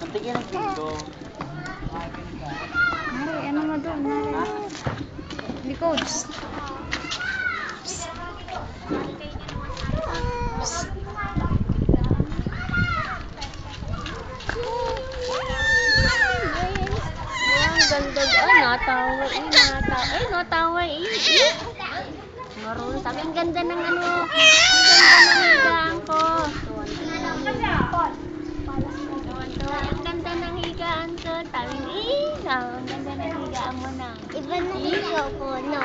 Tingin ang kilo. Mari, ano mo doon? Mari. Hindi, coach. Ganda natawa natawa marunong sabi ang ganda ng ano, ang ganda ng higaan ko. Ang ganda ng higaan ko. Sabi ang ganda ng higaan mo na. Iba na higa ko, no?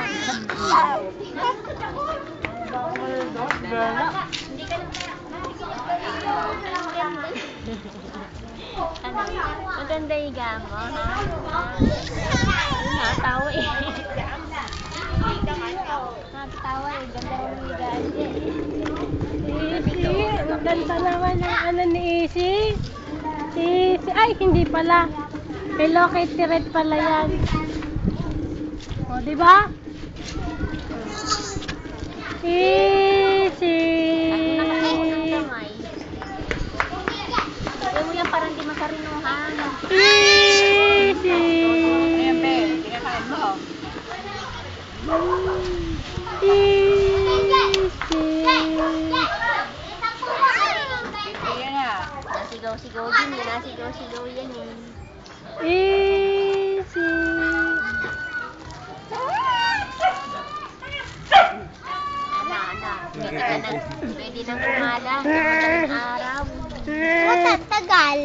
Ano? Maganda higaan mo, ha? Natawa Natawa ganda ng higaan niya Isi, ang ganda naman ng ano ni Isi. Isi, ay hindi pala. Hello Kitty Red pala yan. O, diba? Isi. Gawin mo yan parang di makarinuhan. Isi. Ayan, be. Kinakain mo. Ayan na. Nasigaw-sigaw din eh. Nasigaw-sigaw yan eh. Easy. Pwede nang kumala. Madaling araw. Tagal.